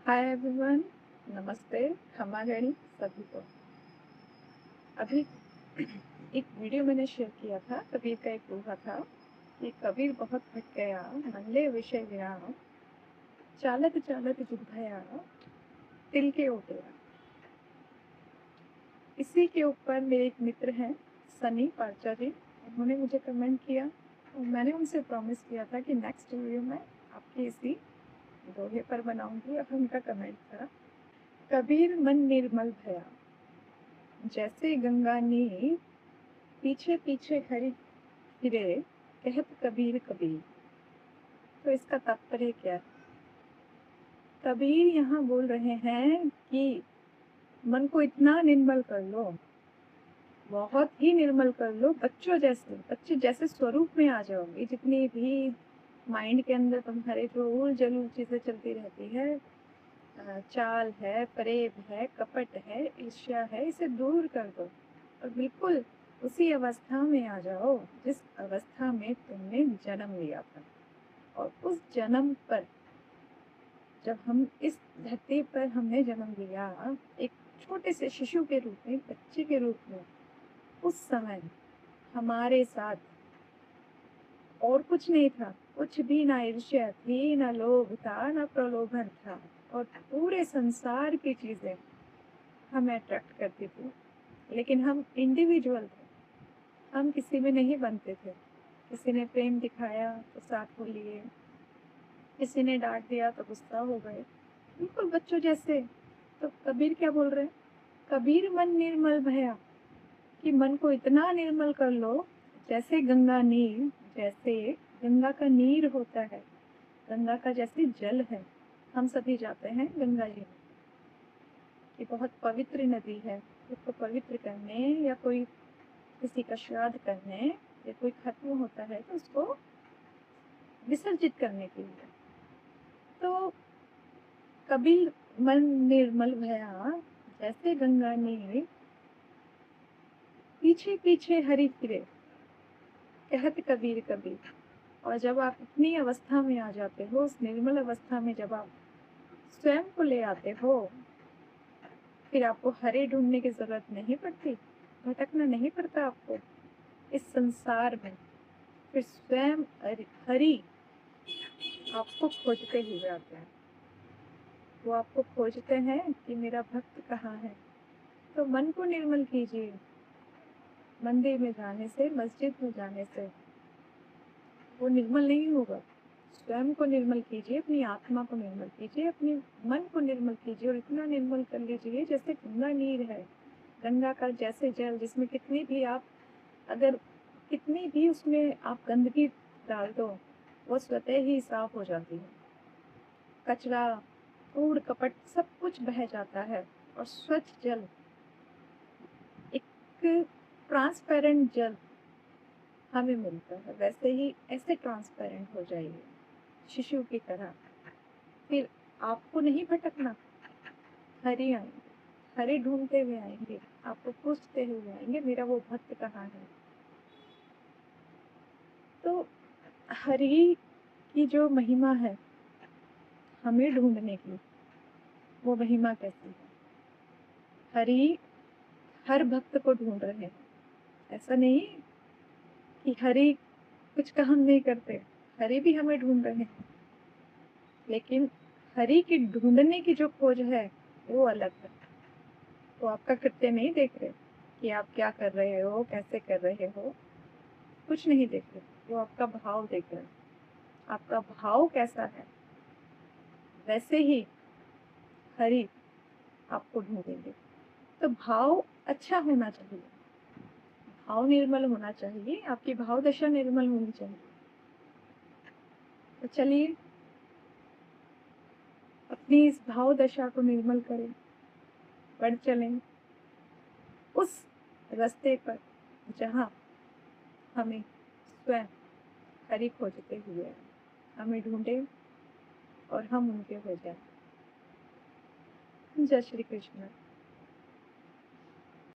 Hi everyone, नमस्ते, क्षमा गणी सभी को। अभी एक वीडियो मैंने शेयर किया था। कबीर का एक दोहा था कि कबीर बहुत भटक गया, मन ले विषय विराम, चालत चालत जुग भया, तिल के ओटेरा। इसी के ऊपर मेरे एक मित्र हैं सनी पार्चा जी, उन्होंने मुझे कमेंट किया और मैंने उनसे प्रॉमिस किया था कि नेक्स्ट वीडियो में आपकी इसी दोहे पर बनाऊंगी। और उनका कमेंट था, कबीर मन निर्मल भया, जैसे गंगा नीर, पीछे पीछे हरि फिरे, कहत कबीर कबीर। तो इसका तात्पर्य क्या है? कबीर यहाँ बोल रहे हैं कि मन को इतना निर्मल कर लो, बहुत ही निर्मल कर लो, बच्चे जैसे स्वरूप में आ जाओगे। जितनी भी माइंड के अंदर तुम्हारे जो उल चीजें चलती रहती है, चाल है, फरेब है, कपट है, ईर्ष्या है, इसे दूर कर दो और बिल्कुल उसी अवस्था में आ जाओ जिस अवस्था में तुमने जन्म लिया था। और उस जन्म पर, जब हम इस धरती पर हमने जन्म लिया एक छोटे से शिशु के रूप में, बच्चे के रूप में, उस समय हमारे साथ और कुछ नहीं था, कुछ भी ना ईर्ष्या थी, ना लोभ था, ना प्रलोभन था, और पूरे संसार की चीजें हमें अट्रैक्ट करती थी। लेकिन हम इंडिविजुअल थे, हम किसी में नहीं बनते थे। किसी ने प्रेम दिखाया तो साथ हो लिए, किसी ने डांट दिया तो गुस्सा हो गए, बिल्कुल बच्चों जैसे। तो कबीर क्या बोल रहे हैं? कबीर मन निर्मल भया, कि मन को इतना निर्मल कर लो जैसे गंगा नीर, जैसे गंगा का नीर होता है, गंगा का जैसे जल है। हम सभी जाते हैं गंगा जी में, कि बहुत पवित्र नदी है। उसको पवित्र करने या कोई किसी का श्राद्ध करने या कोई खत्म होता है तो उसको विसर्जित करने के लिए। तो कबीर मन निर्मल भया, जैसे गंगा नीर, पीछे पीछे हरि फिरे, कहत कबीर कबीर। और जब आप इतनी अवस्था में आ जाते हो, उस निर्मल अवस्था में जब आप स्वयं को ले आते हो, फिर आपको हरि ढूंढने की जरूरत नहीं पड़ती, भटकना नहीं पड़ता आपको इस संसार में। फिर स्वयं हरि आपको खोजते हुए आते हैं। वो आपको खोजते हैं कि मेरा भक्त कहाँ है। तो मन को निर्मल कीजिए। मंदिर में जाने से, मस्जिद में जाने से वो निर्मल नहीं होगा। स्वयं को निर्मल कीजिए, अपनी आत्मा को निर्मल कीजिए, अपने मन को निर्मल कीजिए और इतना निर्मल कर लीजिए जैसे गंगा नीर है, गंगा का जैसे जल, जिसमें कितनी भी उसमें आप गंदगी डाल दो, वो स्वतः ही साफ हो जाती है। कचरा, कूड़ कपट सब कुछ बह जाता है और स्वच्छ जल, एक ट्रांसपेरेंट जल हमें मिलता है। वैसे ही ऐसे ट्रांसपेरेंट हो जाइए शिशु की तरह। फिर आपको नहीं भटकना, हरि आएंगे, हरि ढूंढते हुए आएंगे, आपको पूछते हुए आएंगे मेरा वो भक्त कहाँ है। तो हरि की जो महिमा है हमें ढूंढने की, वो महिमा कैसी है? हरि हर भक्त को ढूंढ रहे हैं। ऐसा नहीं कि हरि कुछ काम नहीं करते, हरि भी हमें ढूंढ रहे हैं। लेकिन हरि की ढूंढने की जो खोज है वो अलग है। वो आपका कृत्य नहीं देख रहे कि आप क्या कर रहे हो, कैसे कर रहे हो, कुछ नहीं देख रहे। वो आपका भाव देख रहे हैं। आपका भाव कैसा है, वैसे ही हरि आपको ढूंढेंगे। तो भाव अच्छा होना चाहिए, भाव निर्मल होना चाहिए, आपकी भाव दशा निर्मल होनी चाहिए। तो चलिए अपनी इस भाव दशा को निर्मल करें, बढ़ चलें उस रास्ते पर जहाँ हमें स्वयं हरि खोजते हुए हमें ढूंढे और हम उनके हो जाए। जय श्री कृष्ण।